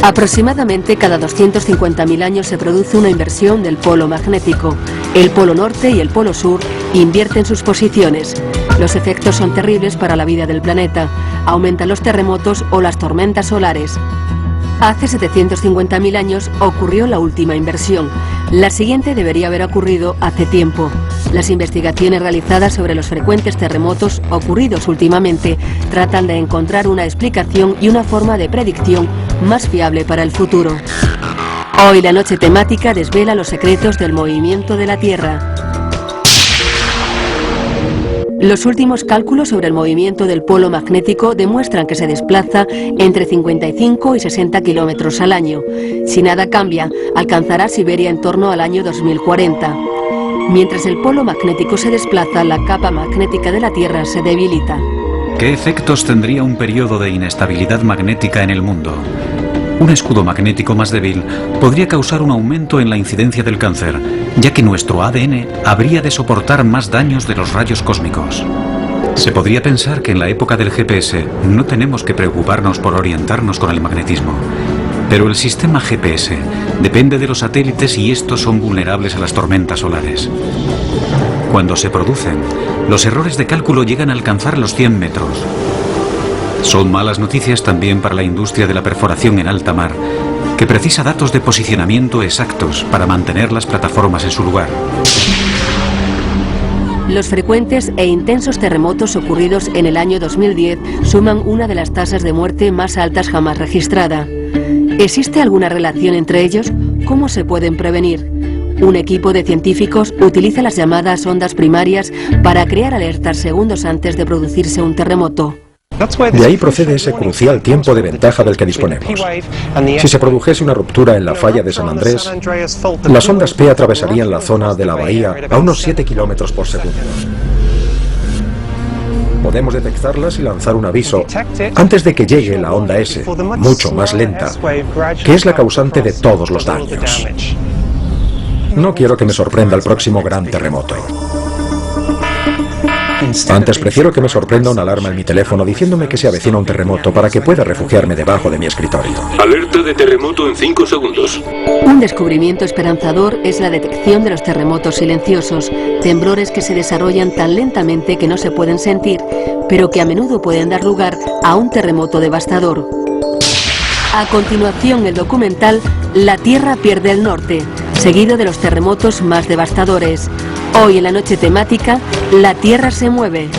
Aproximadamente cada 250.000 años se produce una inversión del polo magnético. El polo norte y el polo sur invierten sus posiciones. Los efectos son terribles para la vida del planeta. Aumentan los terremotos o las tormentas solares. Hace 750.000 años ocurrió la última inversión. La siguiente debería haber ocurrido hace tiempo. Las investigaciones realizadas sobre los frecuentes terremotos ocurridos últimamente tratan de encontrar una explicación y una forma de predicción más fiable para el futuro. Hoy la noche temática desvela los secretos del movimiento de la Tierra. Los últimos cálculos sobre el movimiento del polo magnético demuestran que se desplaza entre 55 y 60 kilómetros al año. Si nada cambia, alcanzará Siberia en torno al año 2040. Mientras el polo magnético se desplaza, la capa magnética de la Tierra se debilita. ¿Qué efectos tendría un periodo de inestabilidad magnética en el mundo? Un escudo magnético más débil podría causar un aumento en la incidencia del cáncer, ya que nuestro ADN habría de soportar más daños de los rayos cósmicos. Se podría pensar que en la época del GPS no tenemos que preocuparnos por orientarnos con el magnetismo. Pero el sistema GPS depende de los satélites y estos son vulnerables a las tormentas solares. Cuando se producen, los errores de cálculo llegan a alcanzar los 100 metros. Son malas noticias también para la industria de la perforación en alta mar, que precisa datos de posicionamiento exactos para mantener las plataformas en su lugar. Los frecuentes e intensos terremotos ocurridos en el año 2010 suman una de las tasas de muerte más altas jamás registrada. ¿Existe alguna relación entre ellos? ¿Cómo se pueden prevenir? Un equipo de científicos utiliza las llamadas ondas primarias para crear alertas segundos antes de producirse un terremoto. De ahí procede ese crucial tiempo de ventaja del que disponemos. Si se produjese una ruptura en la falla de San Andrés, las ondas P atravesarían la zona de la bahía a unos 7 kilómetros por segundo. Podemos detectarlas y lanzar un aviso antes de que llegue la onda S, mucho más lenta, que es la causante de todos los daños. No quiero que me sorprenda el próximo gran terremoto. Antes prefiero que me sorprenda una alarma en mi teléfono diciéndome que se avecina un terremoto para que pueda refugiarme debajo de mi escritorio. Alerta de terremoto en 5 segundos. Un descubrimiento esperanzador es la detección de los terremotos silenciosos, temblores que se desarrollan tan lentamente que no se pueden sentir, pero que a menudo pueden dar lugar a un terremoto devastador. A continuación, el documental La Tierra pierde el norte, seguido de los terremotos más devastadores. Hoy en la noche temática, la Tierra se mueve.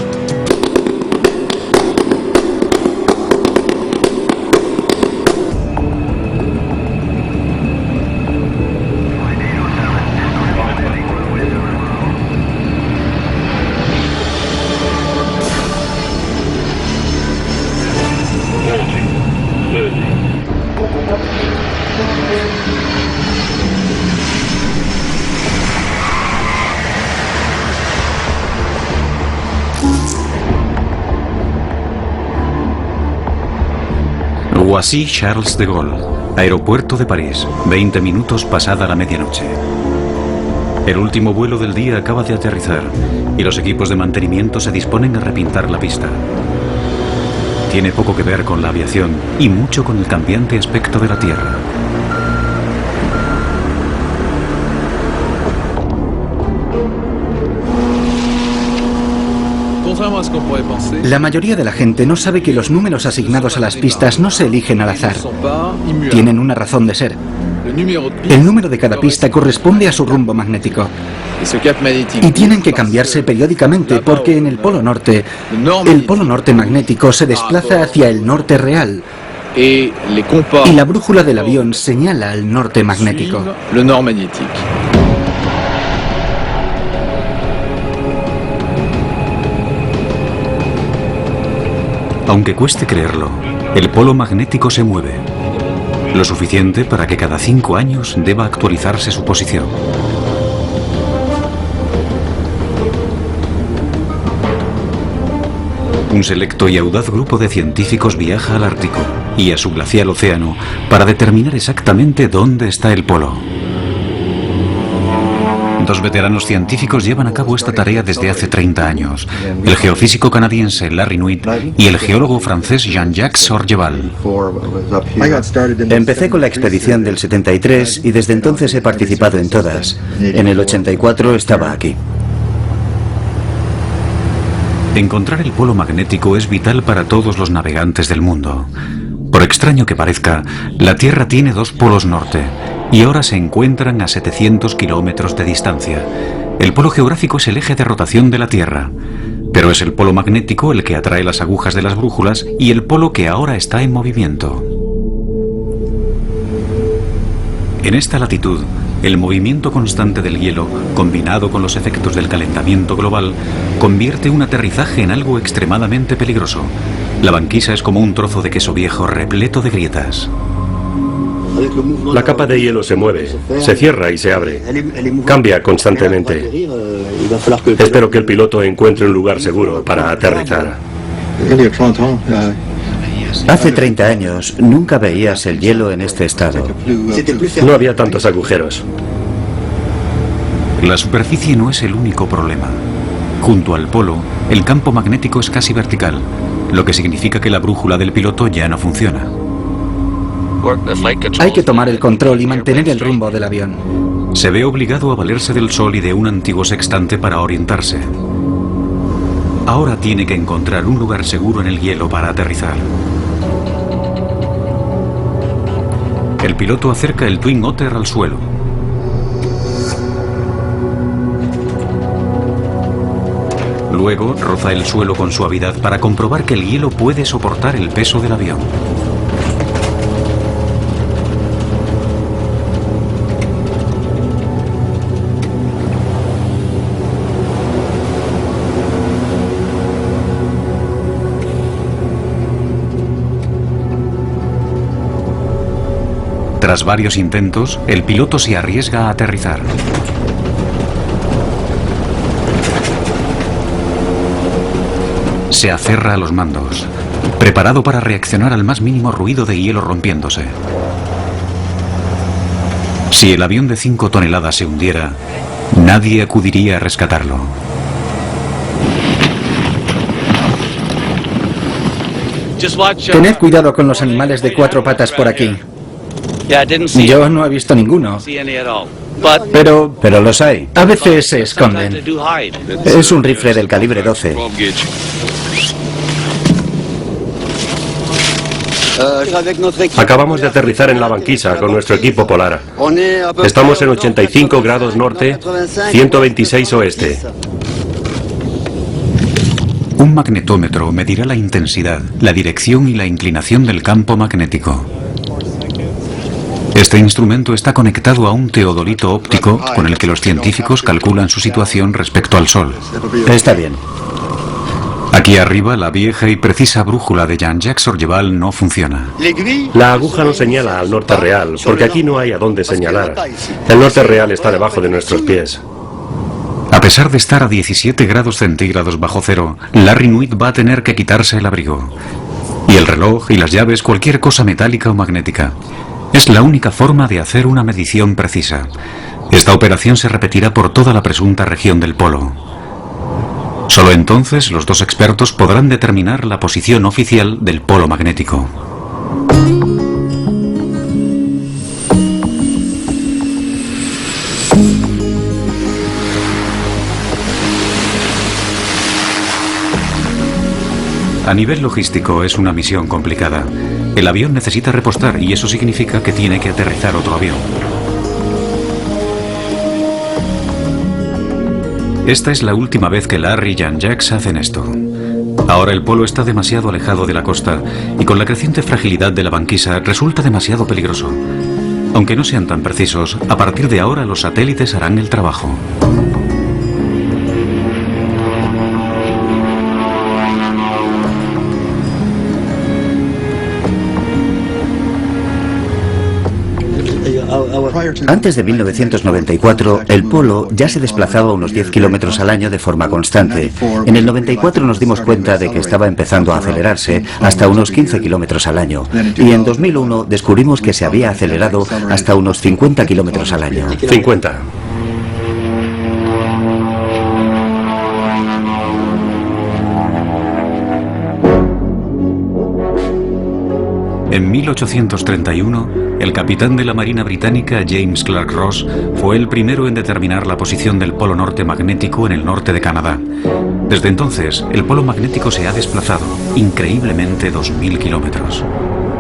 Roissy-Charles de Gaulle, aeropuerto de París, 20 minutos pasada la medianoche. El último vuelo del día acaba de aterrizar y los equipos de mantenimiento se disponen a repintar la pista. Tiene poco que ver con la aviación y mucho con el cambiante aspecto de la Tierra. La mayoría de la gente no sabe que los números asignados a las pistas no se eligen al azar. Tienen una razón de ser. El número de cada pista corresponde a su rumbo magnético. Y tienen que cambiarse periódicamente porque en el polo norte magnético se desplaza hacia el norte real. Y la brújula del avión señala al norte magnético. Aunque cueste creerlo, el polo magnético se mueve. Lo suficiente para que cada 5 años deba actualizarse su posición. Un selecto y audaz grupo de científicos viaja al Ártico y a su glacial océano para determinar exactamente dónde está el polo. 2 veteranos científicos llevan a cabo esta tarea desde hace 30 años. El geofísico canadiense Larry Nuit y el geólogo francés Jean-Jacques Sorgeval. Empecé con la expedición del 73 y desde entonces he participado en todas. En el 84 estaba aquí. Encontrar el polo magnético es vital para todos los navegantes del mundo. Por extraño que parezca, la Tierra tiene 2 polos norte y ahora se encuentran a 700 kilómetros de distancia. El polo geográfico es el eje de rotación de la Tierra, pero es el polo magnético el que atrae las agujas de las brújulas y el polo que ahora está en movimiento. En esta latitud, el movimiento constante del hielo, combinado con los efectos del calentamiento global, convierte un aterrizaje en algo extremadamente peligroso. La banquisa es como un trozo de queso viejo repleto de grietas. La capa de hielo se mueve, se cierra y se abre. Cambia constantemente. Espero que el piloto encuentre un lugar seguro para aterrizar. Hace 30 años nunca veías el hielo en este estado. No había tantos agujeros. La superficie no es el único problema. Junto al polo, el campo magnético es casi vertical, lo que significa que la brújula del piloto ya no funciona. Hay que tomar el control y mantener el rumbo del avión. Se ve obligado a valerse del sol y de un antiguo sextante para orientarse. Ahora tiene que encontrar un lugar seguro en el hielo para aterrizar. El piloto acerca el Twin Otter al suelo. Luego roza el suelo con suavidad para comprobar que el hielo puede soportar el peso del avión. Tras varios intentos, el piloto se arriesga a aterrizar. Se aferra a los mandos, preparado para reaccionar al más mínimo ruido de hielo rompiéndose. Si el avión de 5 toneladas se hundiera, nadie acudiría a rescatarlo. Tened cuidado con los animales de 4 patas por aquí. Yo no he visto ninguno. Pero los hay. A veces se esconden. Es un rifle del calibre 12. Acabamos de aterrizar en la banquisa con nuestro equipo polar. Estamos en 85 grados norte, 126 oeste. Un magnetómetro medirá la intensidad, la dirección y la inclinación del campo magnético. Este instrumento está conectado a un teodolito óptico con el que los científicos calculan su situación respecto al Sol. Está bien. Aquí arriba, la vieja y precisa brújula de Jean-Jacques Sorgeval no funciona. La aguja no señala al norte real, porque aquí no hay a dónde señalar. El norte real está debajo de nuestros pies. A pesar de estar a 17 grados centígrados bajo cero, Larry Nuit va a tener que quitarse el abrigo. Y el reloj y las llaves, cualquier cosa metálica o magnética. Es la única forma de hacer una medición precisa. Esta operación se repetirá por toda la presunta región del polo. Solo entonces los 2 expertos podrán determinar la posición oficial del polo magnético. A nivel logístico es una misión complicada. El avión necesita repostar y eso significa que tiene que aterrizar otro avión. Esta es la última vez que Larry y Jean-Jacques hacen esto. Ahora el polo está demasiado alejado de la costa y con la creciente fragilidad de la banquisa resulta demasiado peligroso. Aunque no sean tan precisos, a partir de ahora los satélites harán el trabajo. Antes de 1994, el polo ya se desplazaba unos 10 kilómetros al año de forma constante. En el 94 nos dimos cuenta de que estaba empezando a acelerarse hasta unos 15 kilómetros al año. Y en 2001 descubrimos que se había acelerado hasta unos 50 kilómetros al año. 50. En 1831, el capitán de la Marina Británica, James Clark Ross, fue el primero en determinar la posición del polo norte magnético en el norte de Canadá. Desde entonces, el polo magnético se ha desplazado, increíblemente 2.000 kilómetros.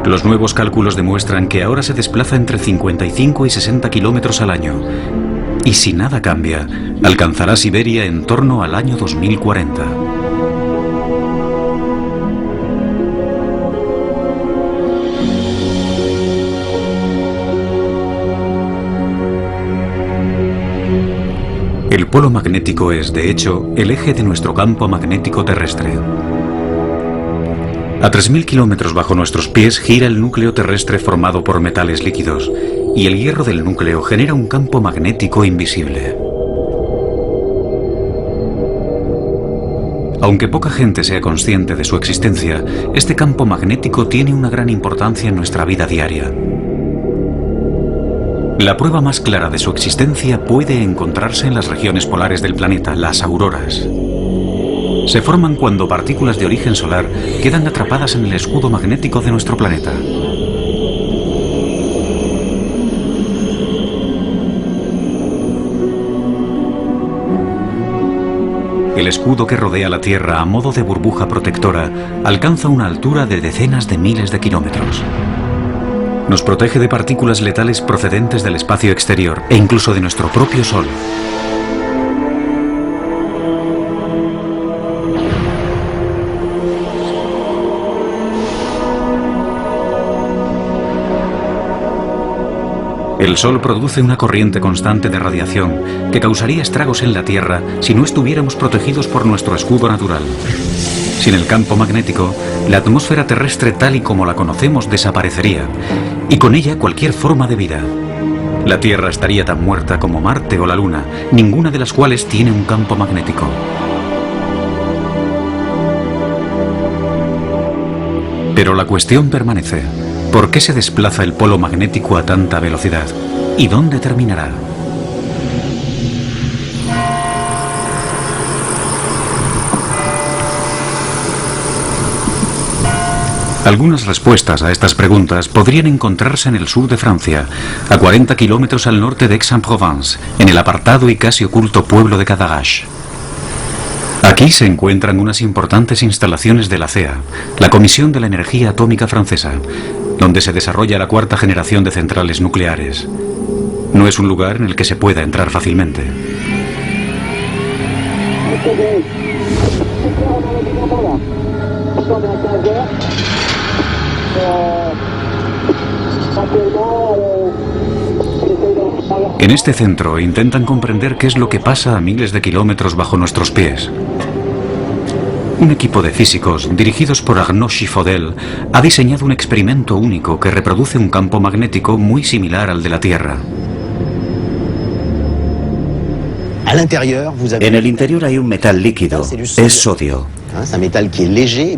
Los nuevos cálculos demuestran que ahora se desplaza entre 55 y 60 kilómetros al año. Y si nada cambia, alcanzará Siberia en torno al año 2040. El polo magnético es, de hecho, el eje de nuestro campo magnético terrestre. A 3.000 kilómetros bajo nuestros pies gira el núcleo terrestre formado por metales líquidos, y el hierro del núcleo genera un campo magnético invisible. Aunque poca gente sea consciente de su existencia, este campo magnético tiene una gran importancia en nuestra vida diaria. La prueba más clara de su existencia puede encontrarse en las regiones polares del planeta, las auroras. Se forman cuando partículas de origen solar quedan atrapadas en el escudo magnético de nuestro planeta. El escudo que rodea la Tierra a modo de burbuja protectora alcanza una altura de decenas de miles de kilómetros. Nos protege de partículas letales procedentes del espacio exterior e incluso de nuestro propio Sol. El Sol produce una corriente constante de radiación que causaría estragos en la Tierra si no estuviéramos protegidos por nuestro escudo natural. Sin el campo magnético, la atmósfera terrestre tal y como la conocemos desaparecería, y con ella cualquier forma de vida. La Tierra estaría tan muerta como Marte o la Luna, ninguna de las cuales tiene un campo magnético. Pero la cuestión permanece. ¿Por qué se desplaza el polo magnético a tanta velocidad? ¿Y dónde terminará? Algunas respuestas a estas preguntas podrían encontrarse en el sur de Francia, a 40 kilómetros al norte de Aix-en-Provence, en el apartado y casi oculto pueblo de Cadarache. Aquí se encuentran unas importantes instalaciones de la CEA, la Comisión de la Energía Atómica Francesa, donde se desarrolla la cuarta generación de centrales nucleares. No es un lugar en el que se pueda entrar fácilmente. En este centro intentan comprender qué es lo que pasa a miles de kilómetros bajo nuestros pies. Un equipo de físicos, dirigidos por Arnaud Chiffodel, ha diseñado un experimento único que reproduce un campo magnético muy similar al de la Tierra. En el interior hay un metal líquido, es sodio.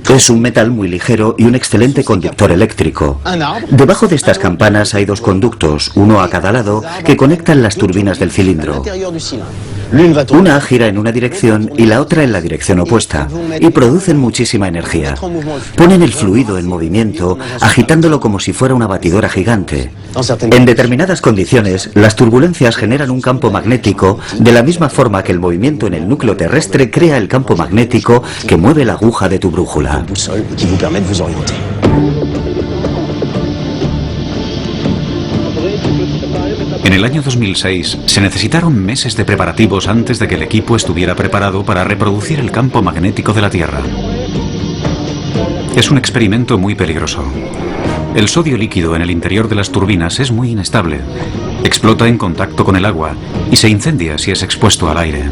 Es un metal muy ligero y un excelente conductor eléctrico. Debajo de estas campanas hay dos conductos, uno a cada lado, que conectan las turbinas del cilindro. Una gira en una dirección y la otra en la dirección opuesta, y producen muchísima energía. Ponen el fluido en movimiento, agitándolo como si fuera una batidora gigante. En determinadas condiciones, las turbulencias generan un campo magnético de la misma forma que el movimiento en el núcleo terrestre crea el campo magnético que mueve la aguja de tu brújula. En el año 2006 se necesitaron meses de preparativos antes de que el equipo estuviera preparado para reproducir el campo magnético de la Tierra. Es un experimento muy peligroso. El sodio líquido en el interior de las turbinas es muy inestable. Explota en contacto con el agua y se incendia si es expuesto al aire.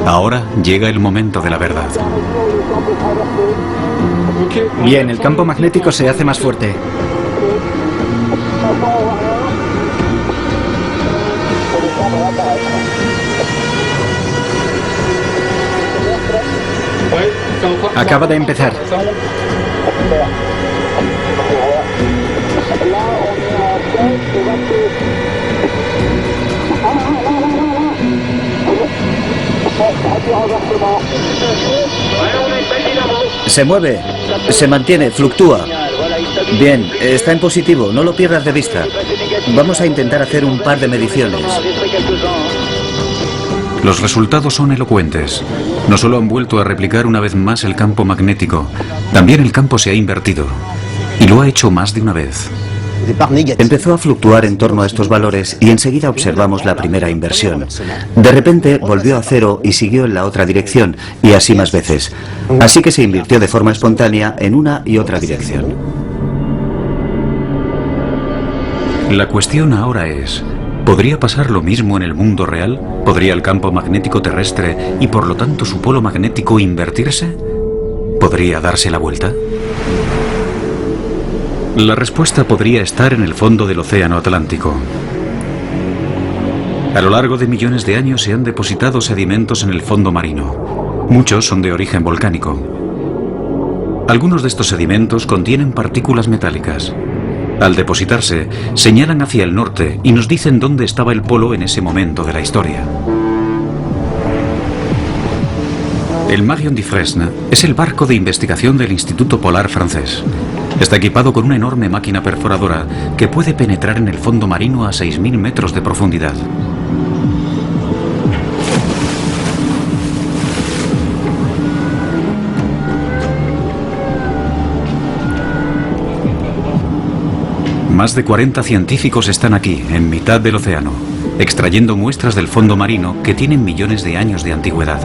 Ahora llega el momento de la verdad. Bien, el campo magnético se hace más fuerte. Acaba de empezar. Se mueve, se mantiene, fluctúa. Bien, está en positivo, no lo pierdas de vista. Vamos a intentar hacer un par de mediciones. Los resultados son elocuentes. No solo han vuelto a replicar una vez más el campo magnético, también el campo se ha invertido. Y lo ha hecho más de una vez. Empezó a fluctuar en torno a estos valores y enseguida observamos la primera inversión. De repente volvió a cero y siguió en la otra dirección, y así más veces. Así que se invirtió de forma espontánea en una y otra dirección. La cuestión ahora es, ¿podría pasar lo mismo en el mundo real? ¿Podría el campo magnético terrestre y por lo tanto su polo magnético invertirse? ¿Podría darse la vuelta? La respuesta podría estar en el fondo del océano Atlántico. A lo largo de millones de años se han depositado sedimentos en el fondo marino. Muchos son de origen volcánico. Algunos de estos sedimentos contienen partículas metálicas. Al depositarse, señalan hacia el norte y nos dicen dónde estaba el polo en ese momento de la historia. El Marion Dufresne es el barco de investigación del Instituto Polar francés. Está equipado con una enorme máquina perforadora que puede penetrar en el fondo marino a 6.000 metros de profundidad. Más de 40 científicos están aquí, en mitad del océano, extrayendo muestras del fondo marino que tienen millones de años de antigüedad.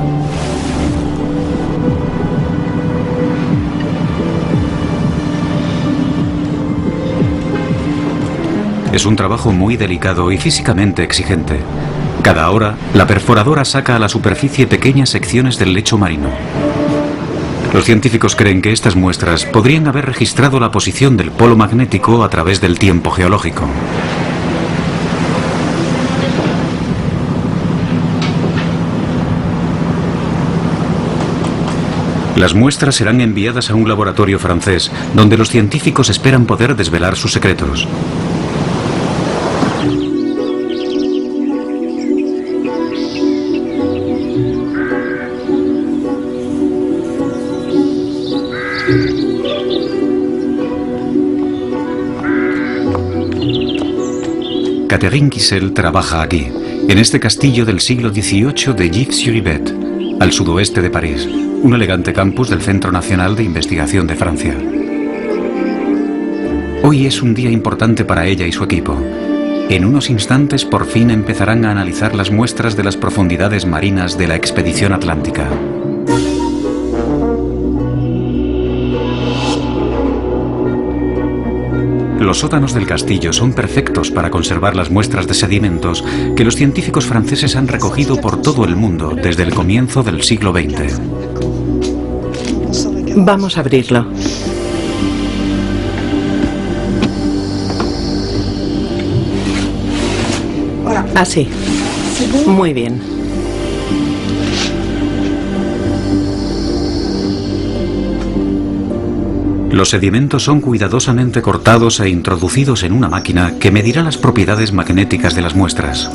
Es un trabajo muy delicado y físicamente exigente. Cada hora, la perforadora saca a la superficie pequeñas secciones del lecho marino. Los científicos creen que estas muestras podrían haber registrado la posición del polo magnético a través del tiempo geológico. Las muestras serán enviadas a un laboratorio francés, donde los científicos esperan poder desvelar sus secretos. Catherine Kissel trabaja aquí, en este castillo del siglo XVIII de Gif-sur-Yvette, al sudoeste de París, un elegante campus del Centro Nacional de Investigación de Francia. Hoy es un día importante para ella y su equipo. En unos instantes por fin empezarán a analizar las muestras de las profundidades marinas de la expedición atlántica. Los sótanos del castillo son perfectos para conservar las muestras de sedimentos que los científicos franceses han recogido por todo el mundo desde el comienzo del siglo XX. Vamos a abrirlo. Así. Muy bien. Los sedimentos son cuidadosamente cortados e introducidos en una máquina que medirá las propiedades magnéticas de las muestras.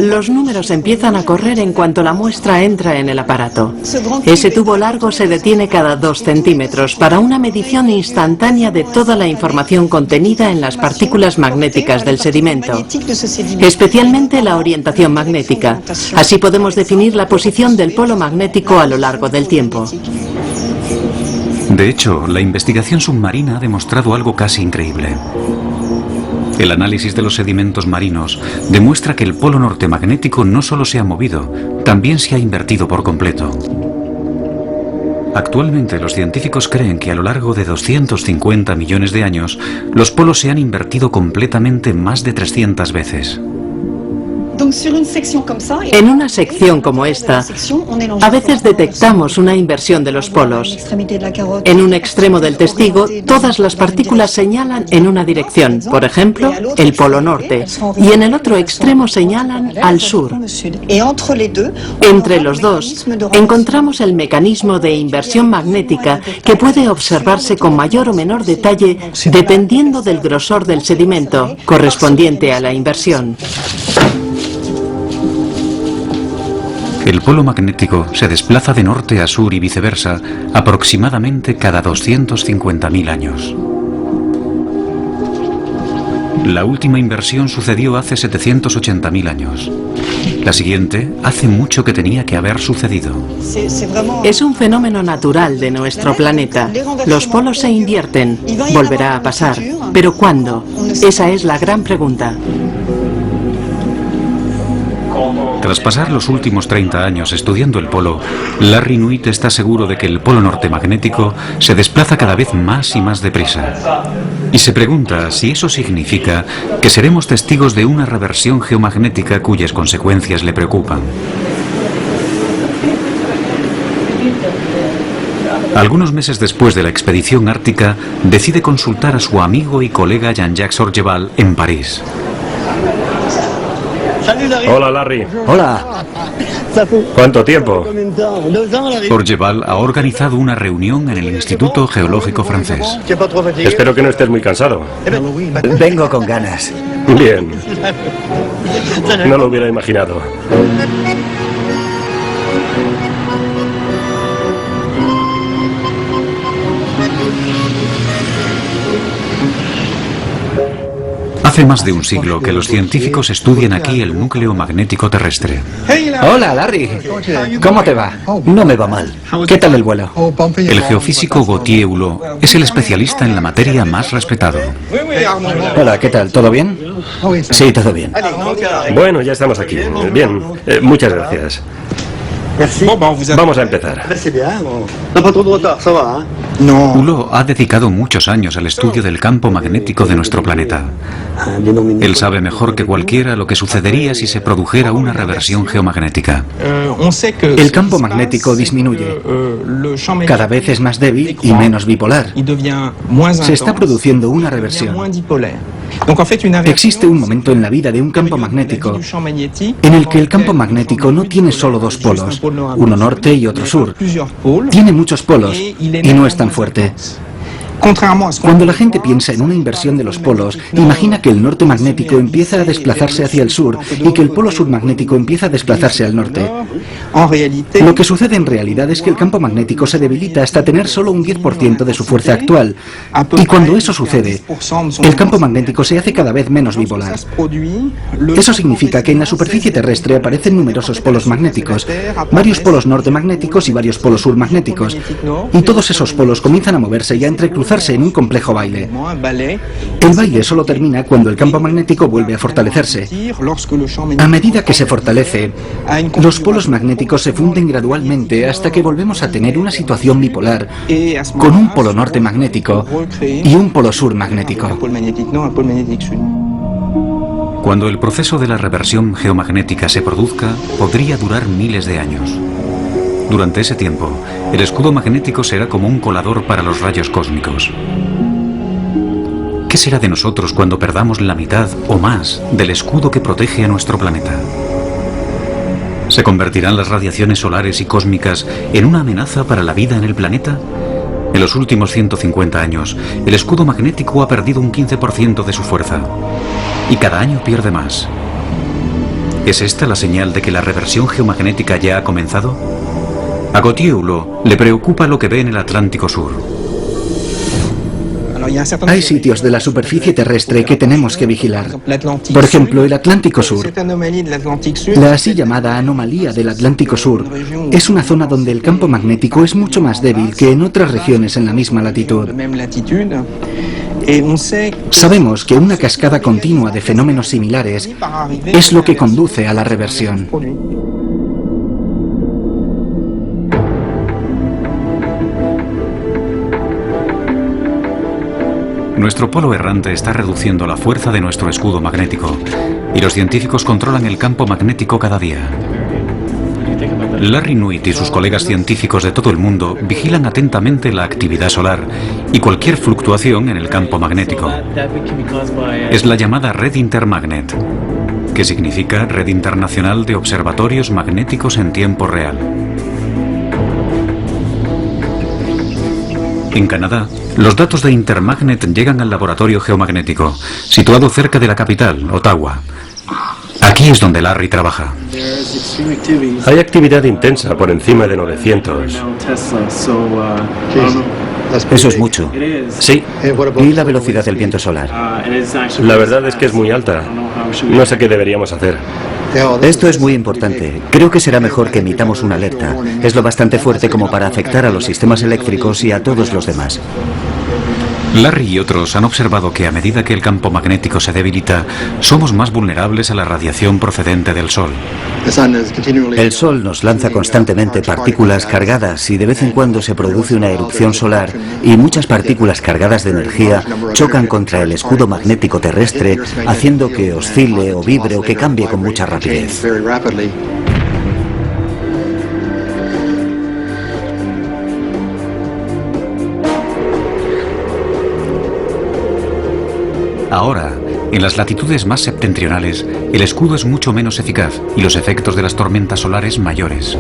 Los números empiezan a correr en cuanto la muestra entra en el aparato. Ese tubo largo se detiene cada 2 centímetros para una medición instantánea de toda la información contenida en las partículas magnéticas del sedimento, especialmente la orientación magnética. Así podemos definir la posición del polo magnético a lo largo del tiempo. De hecho, la investigación submarina ha demostrado algo casi increíble. El análisis de los sedimentos marinos demuestra que el polo norte magnético no solo se ha movido, también se ha invertido por completo. Actualmente los científicos creen que a lo largo de 250 millones de años, los polos se han invertido completamente más de 300 veces. En una sección como esta, a veces detectamos una inversión de los polos. En un extremo del testigo, todas las partículas señalan en una dirección, por ejemplo, el polo norte, y en el otro extremo señalan al sur. Entre los dos, encontramos el mecanismo de inversión magnética que puede observarse con mayor o menor detalle dependiendo del grosor del sedimento correspondiente a la inversión. El polo magnético se desplaza de norte a sur y viceversa aproximadamente cada 250.000 años. La última inversión sucedió hace 780.000 años. La siguiente hace mucho que tenía que haber sucedido. Es un fenómeno natural de nuestro planeta. Los polos se invierten. Volverá a pasar. ¿Pero cuándo? Esa es la gran pregunta. Tras pasar los últimos 30 años estudiando el polo, Larry Nuit está seguro de que el polo norte magnético se desplaza cada vez más y más deprisa. Y se pregunta si eso significa que seremos testigos de una reversión geomagnética cuyas consecuencias le preocupan. Algunos meses después de la expedición ártica, decide consultar a su amigo y colega Jean-Jacques Orgeval en París. Hola, Larry. Hola. ¿Cuánto tiempo? Orgeval ha organizado una reunión en el Instituto Geológico francés. Espero que no estés muy cansado. Vengo con ganas. Bien. No lo hubiera imaginado. Hace más de un siglo que los científicos estudian aquí el núcleo magnético terrestre. Hola, Larry. ¿Cómo te va? No me va mal. ¿Qué tal el vuelo? El geofísico Gauthier Hulot es el especialista en la materia más respetado. Hola, ¿qué tal? ¿Todo bien? Sí, todo bien. Bueno, ya estamos aquí. Bien, muchas gracias. Vamos a empezar. Hulot ha dedicado muchos años al estudio del campo magnético de nuestro planeta. Él sabe mejor que cualquiera lo que sucedería si se produjera una reversión geomagnética. El campo magnético disminuye. Cada vez es más débil y menos bipolar. Se está produciendo una reversión. Existe un momento en la vida de un campo magnético en el que el campo magnético no tiene solo dos polos, uno norte y otro sur. Tiene muchos polos y no es tan fuerte. Cuando la gente piensa en una inversión de los polos, imagina que el norte magnético empieza a desplazarse hacia el sur y que el polo sur magnético empieza a desplazarse al norte. Lo que sucede en realidad es que el campo magnético se debilita hasta tener solo un 10% de su fuerza actual. Y cuando eso sucede, el campo magnético se hace cada vez menos bipolar. Eso significa que en la superficie terrestre aparecen numerosos polos magnéticos, varios polos norte magnéticos y varios polos sur magnéticos. Y todos esos polos comienzan a moverse y a entrecruzarse en un complejo baile. El baile solo termina cuando el campo magnético vuelve a fortalecerse. A medida que se fortalece, los polos magnéticos se funden gradualmente hasta que volvemos a tener una situación bipolar, con un polo norte magnético y un polo sur magnético. Cuando el proceso de la reversión geomagnética se produzca, podría durar miles de años. Durante ese tiempo, el escudo magnético será como un colador para los rayos cósmicos. ¿Qué será de nosotros cuando perdamos la mitad o más del escudo que protege a nuestro planeta? ¿Se convertirán las radiaciones solares y cósmicas en una amenaza para la vida en el planeta? En los últimos 150 años, el escudo magnético ha perdido un 15% de su fuerza. Y cada año pierde más. ¿Es esta la señal de que la reversión geomagnética ya ha comenzado? A Gautier Hulot le preocupa lo que ve en el Atlántico Sur. Hay sitios de la superficie terrestre que tenemos que vigilar. Por ejemplo, el Atlántico Sur. La así llamada anomalía del Atlántico Sur es una zona donde el campo magnético es mucho más débil que en otras regiones en la misma latitud. Sabemos que una cascada continua de fenómenos similares es lo que conduce a la reversión. Nuestro polo errante está reduciendo la fuerza de nuestro escudo magnético y los científicos controlan el campo magnético cada día. Larry Nuit y sus colegas científicos de todo el mundo vigilan atentamente la actividad solar y cualquier fluctuación en el campo magnético. Es la llamada Red Intermagnet, que significa Red Internacional de Observatorios Magnéticos en Tiempo Real. En Canadá, los datos de Intermagnet llegan al laboratorio geomagnético, situado cerca de la capital, Ottawa. Aquí es donde Larry trabaja. Hay actividad intensa por encima de 900. Eso es mucho. Sí. ¿Y la velocidad del viento solar? La verdad es que es muy alta. No sé qué deberíamos hacer. Esto es muy importante. Creo que será mejor que emitamos una alerta. Es lo bastante fuerte como para afectar a los sistemas eléctricos y a todos los demás. Larry y otros han observado que a medida que el campo magnético se debilita, somos más vulnerables a la radiación procedente del Sol. El Sol nos lanza constantemente partículas cargadas y de vez en cuando se produce una erupción solar y muchas partículas cargadas de energía chocan contra el escudo magnético terrestre, haciendo que oscile o vibre o que cambie con mucha rapidez. Ahora, en las latitudes más septentrionales, el escudo es mucho menos eficaz y los efectos de las tormentas solares mayores.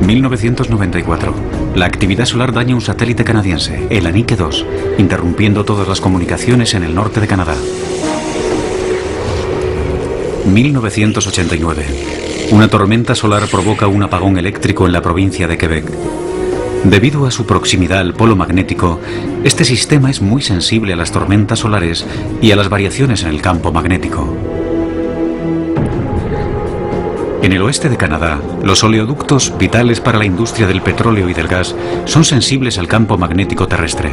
1994. La actividad solar daña un satélite canadiense, el Anique 2, interrumpiendo todas las comunicaciones en el norte de Canadá. 1989. Una tormenta solar provoca un apagón eléctrico en la provincia de Quebec. Debido a su proximidad al polo magnético, este sistema es muy sensible a las tormentas solares y a las variaciones en el campo magnético. En el oeste de Canadá, los oleoductos, vitales para la industria del petróleo y del gas, son sensibles al campo magnético terrestre.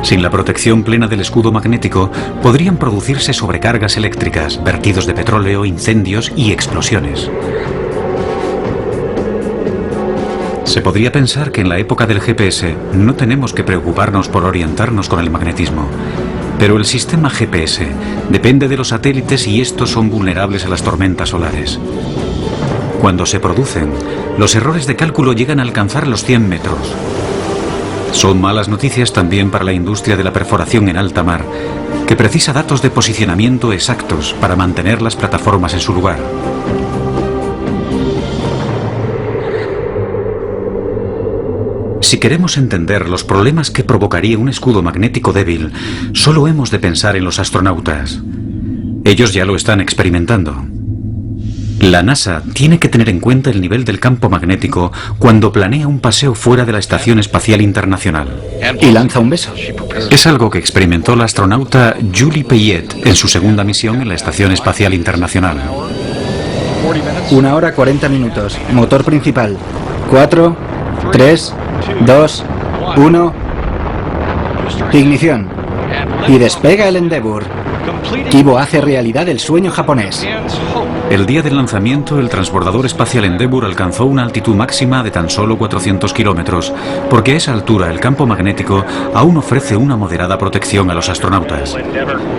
Sin la protección plena del escudo magnético, podrían producirse sobrecargas eléctricas, vertidos de petróleo, incendios y explosiones. Se podría pensar que en la época del GPS no tenemos que preocuparnos por orientarnos con el magnetismo. Pero el sistema GPS depende de los satélites y estos son vulnerables a las tormentas solares. Cuando se producen, los errores de cálculo llegan a alcanzar los 100 metros. Son malas noticias también para la industria de la perforación en alta mar, que precisa datos de posicionamiento exactos para mantener las plataformas en su lugar. Si queremos entender los problemas que provocaría un escudo magnético débil, solo hemos de pensar en los astronautas. Ellos ya lo están experimentando. La NASA tiene que tener en cuenta el nivel del campo magnético cuando planea un paseo fuera de la Estación Espacial Internacional. Y lanza un beso. Es algo que experimentó la astronauta Julie Payet en su segunda misión en la Estación Espacial Internacional. 1 hora 40 minutos. Motor principal. 4, 3, 2, 1. Ignición. Y despega el Endeavour. Kibo hace realidad el sueño japonés. El día del lanzamiento, el transbordador espacial Endeavour alcanzó una altitud máxima de tan solo 400 kilómetros, porque a esa altura el campo magnético aún ofrece una moderada protección a los astronautas.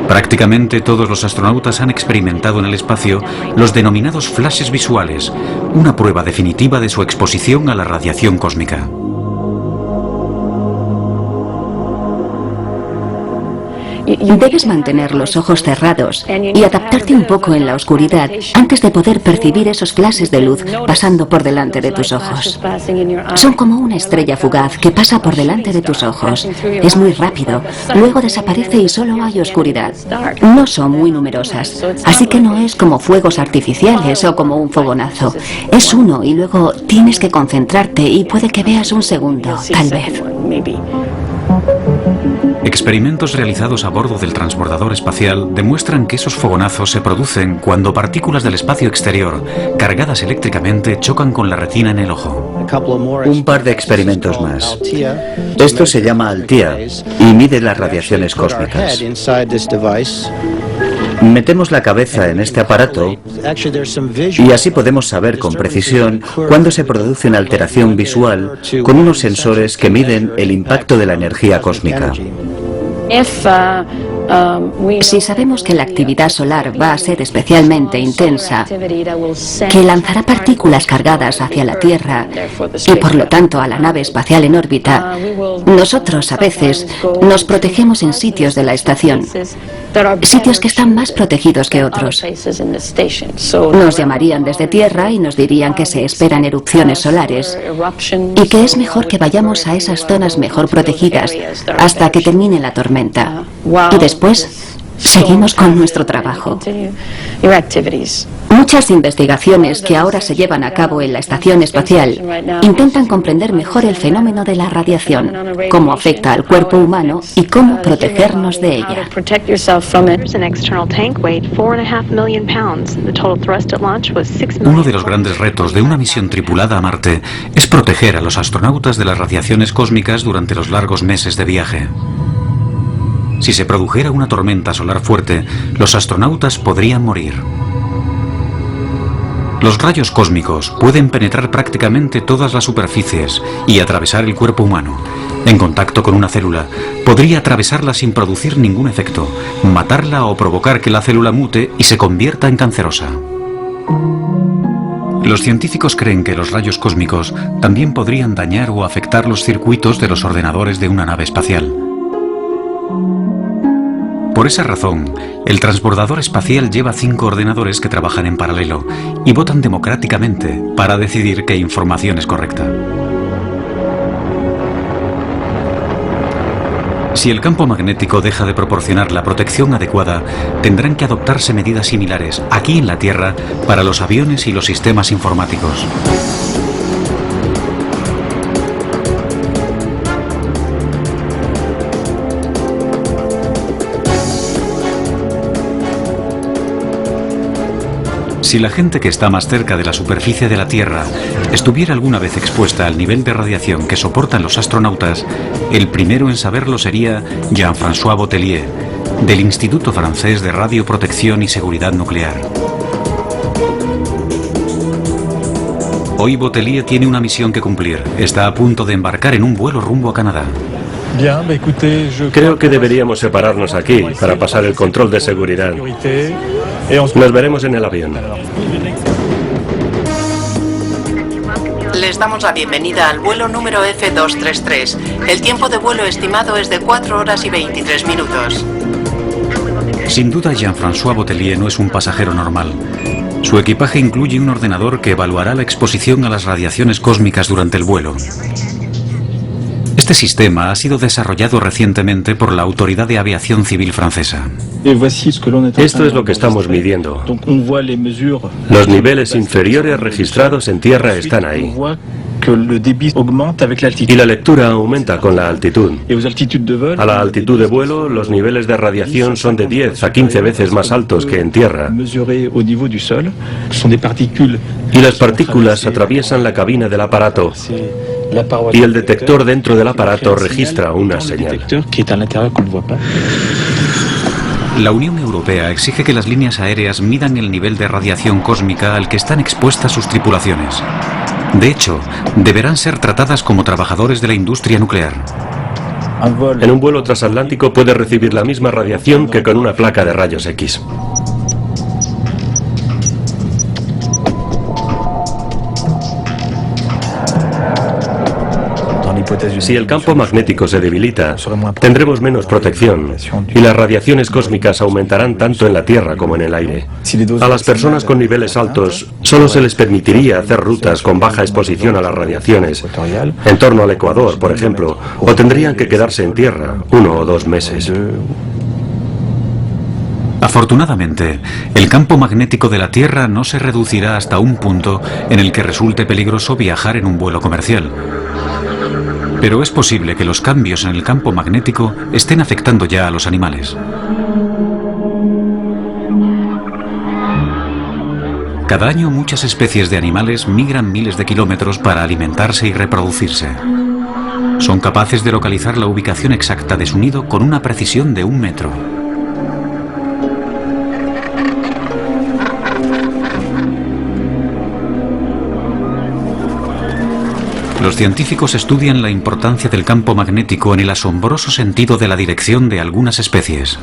Prácticamente todos los astronautas han experimentado en el espacio los denominados flashes visuales, una prueba definitiva de su exposición a la radiación cósmica. Debes mantener los ojos cerrados y adaptarte un poco en la oscuridad antes de poder percibir esos flashes de luz pasando por delante de tus ojos. Son como una estrella fugaz que pasa por delante de tus ojos. Es muy rápido, luego desaparece y solo hay oscuridad. No son muy numerosas, así que no es como fuegos artificiales o como un fogonazo. Es uno y luego tienes que concentrarte y puede que veas un segundo, tal vez. Experimentos realizados a bordo del transbordador espacial demuestran que esos fogonazos se producen cuando partículas del espacio exterior, cargadas eléctricamente, chocan con la retina en el ojo. Un par de experimentos más. Esto se llama Althea y mide las radiaciones cósmicas. Metemos la cabeza en este aparato y así podemos saber con precisión cuándo se produce una alteración visual con unos sensores que miden el impacto de la energía cósmica. Si sabemos que la actividad solar va a ser especialmente intensa, que lanzará partículas cargadas hacia la Tierra y por lo tanto a la nave espacial en órbita, nosotros a veces nos protegemos en sitios de la estación, sitios que están más protegidos que otros. Nos llamarían desde Tierra y nos dirían que se esperan erupciones solares y que es mejor que vayamos a esas zonas mejor protegidas hasta que termine la tormenta. Y después seguimos con nuestro trabajo. Muchas investigaciones que ahora se llevan a cabo en la estación espacial intentan comprender mejor el fenómeno de la radiación, cómo afecta al cuerpo humano y cómo protegernos de ella. Uno de los grandes retos de una misión tripulada a Marte es proteger a los astronautas de las radiaciones cósmicas durante los largos meses de viaje. Si se produjera una tormenta solar fuerte, los astronautas podrían morir. Los rayos cósmicos pueden penetrar prácticamente todas las superficies y atravesar el cuerpo humano. En contacto con una célula, podría atravesarla sin producir ningún efecto, matarla o provocar que la célula mute y se convierta en cancerosa. Los científicos creen que los rayos cósmicos también podrían dañar o afectar los circuitos de los ordenadores de una nave espacial. Por esa razón, el transbordador espacial lleva 5 ordenadores que trabajan en paralelo y votan democráticamente para decidir qué información es correcta. Si el campo magnético deja de proporcionar la protección adecuada, tendrán que adoptarse medidas similares aquí en la Tierra para los aviones y los sistemas informáticos. Si la gente que está más cerca de la superficie de la Tierra estuviera alguna vez expuesta al nivel de radiación que soportan los astronautas, el primero en saberlo sería Jean-François Botellier, del Instituto Francés de Radioprotección y Seguridad Nuclear. Hoy Botellier tiene una misión que cumplir. Está a punto de embarcar en un vuelo rumbo a Canadá. Creo que deberíamos separarnos aquí para pasar el control de seguridad. Nos veremos en el avión. Les damos la bienvenida al vuelo número F233. El tiempo de vuelo estimado es de 4 horas y 23 minutos. Sin duda, Jean-François Botellier no es un pasajero normal. Su equipaje incluye un ordenador que evaluará la exposición a las radiaciones cósmicas durante el vuelo. Este sistema ha sido desarrollado recientemente por la Autoridad de Aviación Civil francesa. Esto es lo que estamos midiendo. Los niveles inferiores registrados en tierra están ahí. Y la lectura aumenta con la altitud. A la altitud de vuelo, los niveles de radiación son de 10 a 15 veces más altos que en tierra. Y las partículas atraviesan la cabina del aparato. Y el detector dentro del aparato registra una señal. la Unión Europea exige que las líneas aéreas midan el nivel de radiación cósmica al que están expuestas sus tripulaciones. De hecho, deberán ser tratadas como trabajadores de la industria nuclear. En un vuelo transatlántico puede recibir la misma radiación que con una placa de rayos X. Si el campo magnético se debilita, tendremos menos protección y las radiaciones cósmicas aumentarán tanto en la Tierra como en el aire. A las personas con niveles altos solo se les permitiría hacer rutas con baja exposición a las radiaciones, en torno al Ecuador, por ejemplo, o tendrían que quedarse en tierra 1 o 2 meses. Afortunadamente, el campo magnético de la Tierra no se reducirá hasta un punto en el que resulte peligroso viajar en un vuelo comercial. Pero es posible que los cambios en el campo magnético estén afectando ya a los animales. Cada año muchas especies de animales migran miles de kilómetros para alimentarse y reproducirse. Son capaces de localizar la ubicación exacta de su nido con una precisión de 1 metro. Los científicos estudian la importancia del campo magnético en el asombroso sentido de la dirección de algunas especies.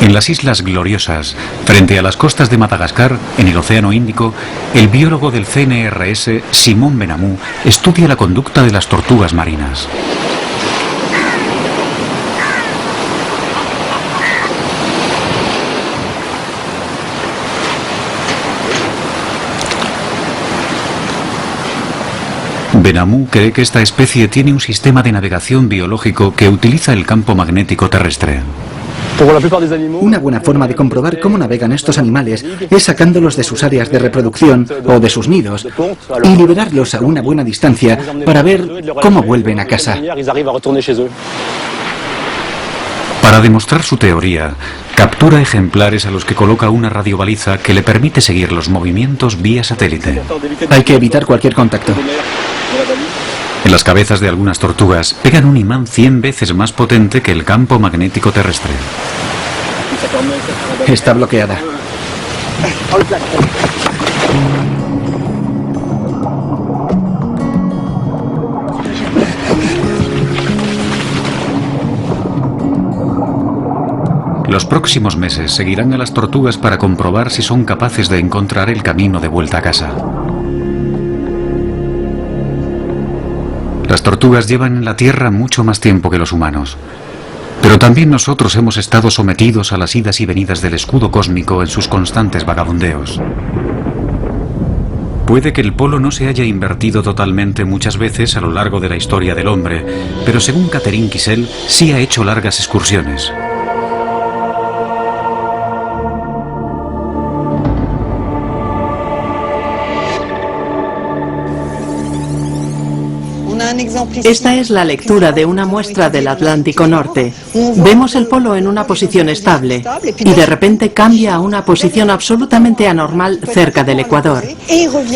En las Islas Gloriosas, frente a las costas de Madagascar, en el Océano Índico, el biólogo del CNRS, Simon Benamou, estudia la conducta de las tortugas marinas. Benamou cree que esta especie tiene un sistema de navegación biológico que utiliza el campo magnético terrestre. Una buena forma de comprobar cómo navegan estos animales es sacándolos de sus áreas de reproducción o de sus nidos y liberarlos a una buena distancia para ver cómo vuelven a casa. Para demostrar su teoría, captura ejemplares a los que coloca una radiobaliza que le permite seguir los movimientos vía satélite. Hay que evitar cualquier contacto. En las cabezas de algunas tortugas pegan un imán 100 veces más potente que el campo magnético terrestre. Está bloqueada. Los próximos meses seguirán a las tortugas para comprobar si son capaces de encontrar el camino de vuelta a casa. Las tortugas llevan en la Tierra mucho más tiempo que los humanos. Pero también nosotros hemos estado sometidos a las idas y venidas del escudo cósmico en sus constantes vagabundeos. Puede que el polo no se haya invertido totalmente muchas veces a lo largo de la historia del hombre, pero según Catherine Kissel, sí ha hecho largas excursiones. Esta es la lectura de una muestra del Atlántico Norte. Vemos el polo en una posición estable y de repente cambia a una posición absolutamente anormal cerca del Ecuador.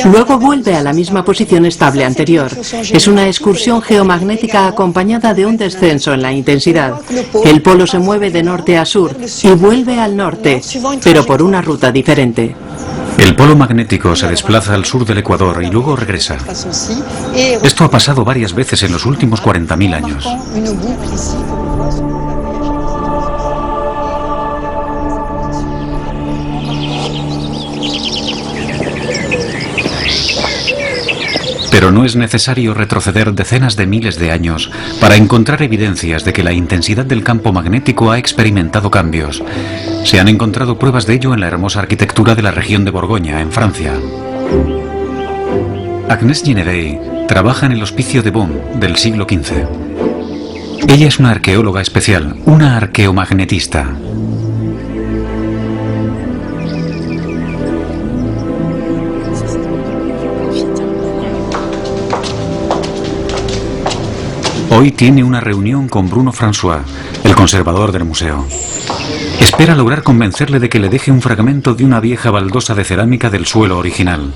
Luego vuelve a la misma posición estable anterior. Es una excursión geomagnética acompañada de un descenso en la intensidad. El polo se mueve de norte a sur y vuelve al norte, pero por una ruta diferente. El polo magnético se desplaza al sur del Ecuador y luego regresa. Esto ha pasado varias veces en los últimos 40.000 años. Pero no es necesario retroceder decenas de miles de años para encontrar evidencias de que la intensidad del campo magnético ha experimentado cambios. Se han encontrado pruebas de ello en la hermosa arquitectura de la región de Borgoña, en Francia. Agnès Genevey trabaja en el Hospicio de Bonn del siglo XV. Ella es una arqueóloga especial, una arqueomagnetista. Hoy tiene una reunión con Bruno François, el conservador del museo. Espera lograr convencerle de que le deje un fragmento de una vieja baldosa de cerámica del suelo original.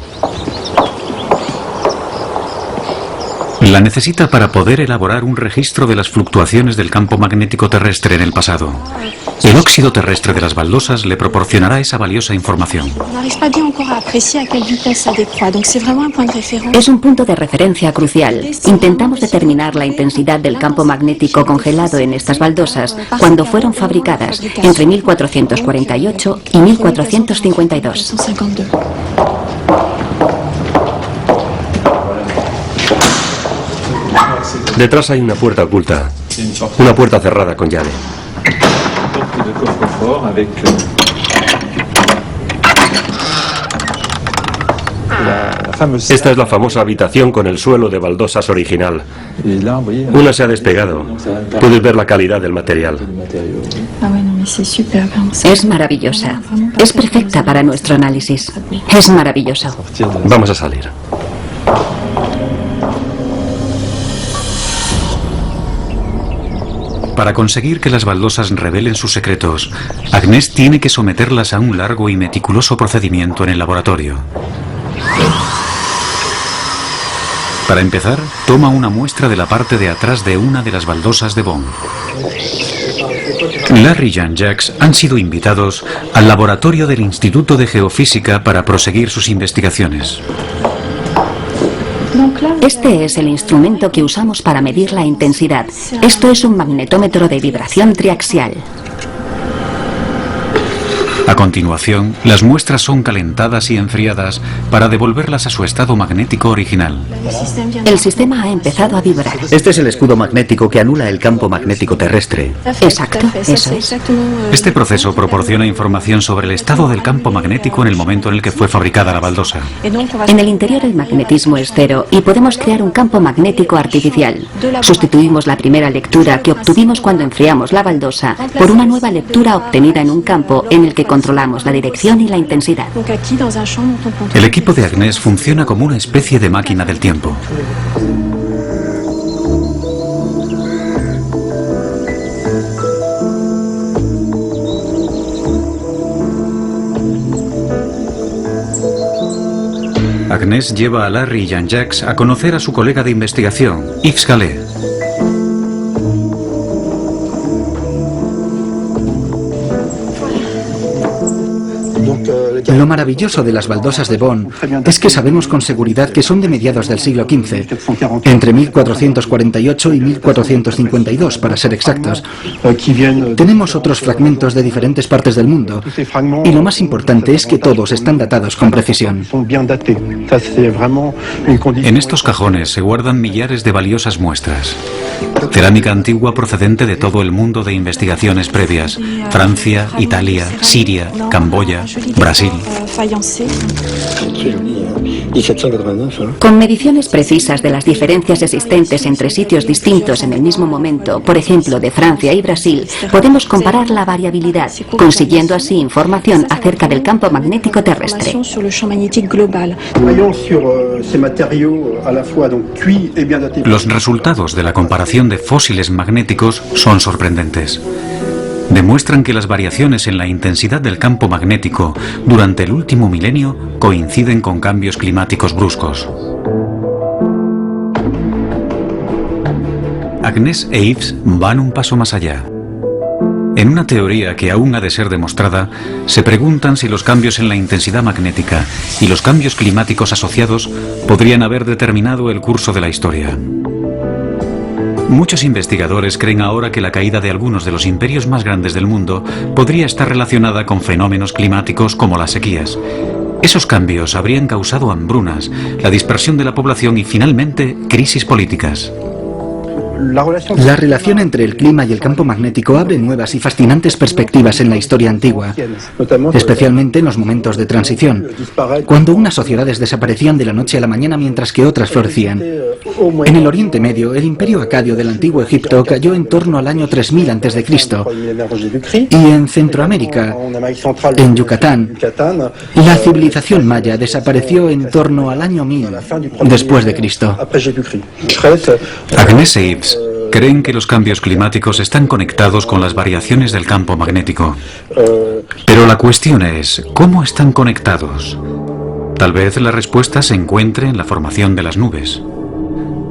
La necesita para poder elaborar un registro de las fluctuaciones del campo magnético terrestre en el pasado. El óxido terrestre de las baldosas le proporcionará esa valiosa información. Es un punto de referencia crucial. Intentamos determinar la intensidad del campo magnético congelado en estas baldosas cuando fueron fabricadas, entre 1448 y 1452. Detrás hay una puerta oculta. Una puerta cerrada con llave. Esta es la famosa habitación con el suelo de baldosas original. Una se ha despegado. Puedes ver la calidad del material. Es maravillosa. Es perfecta para nuestro análisis. Es maravilloso. Vamos a salir. Para conseguir que las baldosas revelen sus secretos, Agnès tiene que someterlas a un largo y meticuloso procedimiento en el laboratorio. Para empezar, toma una muestra de la parte de atrás de una de las baldosas de Bond. Larry y Jean-Jacques han sido invitados al laboratorio del Instituto de Geofísica para proseguir sus investigaciones. Este es el instrumento que usamos para medir la intensidad. Esto es un magnetómetro de vibración triaxial. A continuación, las muestras son calentadas y enfriadas para devolverlas a su estado magnético original. El sistema ha empezado a vibrar. Este es el escudo magnético que anula el campo magnético terrestre. Exacto, eso es. Este proceso proporciona información sobre el estado del campo magnético en el momento en el que fue fabricada la baldosa. En el interior el magnetismo es cero y podemos crear un campo magnético artificial. Sustituimos la primera lectura que obtuvimos cuando enfriamos la baldosa por una nueva lectura obtenida en un campo en el que controlamos la dirección y la intensidad. El equipo de Agnès funciona como una especie de máquina del tiempo. Agnès lleva a Larry y Jean-Jacques a conocer a su colega de investigación, Yves Gallet. Lo maravilloso de las baldosas de Bond es que sabemos con seguridad que son de mediados del siglo XV, entre 1448 y 1452 para ser exactos. Tenemos otros fragmentos de diferentes partes del mundo y lo más importante es que todos están datados con precisión. En estos cajones se guardan millares de valiosas muestras. Cerámica antigua procedente de todo el mundo de investigaciones previas: Francia, Italia, Siria, Camboya, Brasil. Con mediciones precisas de las diferencias existentes entre sitios distintos en el mismo momento, por ejemplo de Francia y Brasil, podemos comparar la variabilidad, consiguiendo así información acerca del campo magnético terrestre. Los resultados de la comparación de fósiles magnéticos son sorprendentes. Demuestran que las variaciones en la intensidad del campo magnético durante el último milenio coinciden con cambios climáticos bruscos. Agnès e Yves van un paso más allá. En una teoría que aún ha de ser demostrada, se preguntan si los cambios en la intensidad magnética y los cambios climáticos asociados podrían haber determinado el curso de la historia. Muchos investigadores creen ahora que la caída de algunos de los imperios más grandes del mundo podría estar relacionada con fenómenos climáticos como las sequías. Esos cambios habrían causado hambrunas, la dispersión de la población y finalmente crisis políticas. La relación entre el clima y el campo magnético abre nuevas y fascinantes perspectivas en la historia antigua, especialmente en los momentos de transición, cuando unas sociedades desaparecían de la noche a la mañana mientras que otras florecían. En el Oriente Medio, el imperio acadio del antiguo Egipto cayó en torno al año 3000 a.C. y en Centroamérica, en Yucatán, la civilización maya desapareció en torno al año 1000 después de Cristo. Agnès e Yves creen que los cambios climáticos están conectados con las variaciones del campo magnético. Pero la cuestión es, ¿cómo están conectados? Tal vez la respuesta se encuentre en la formación de las nubes.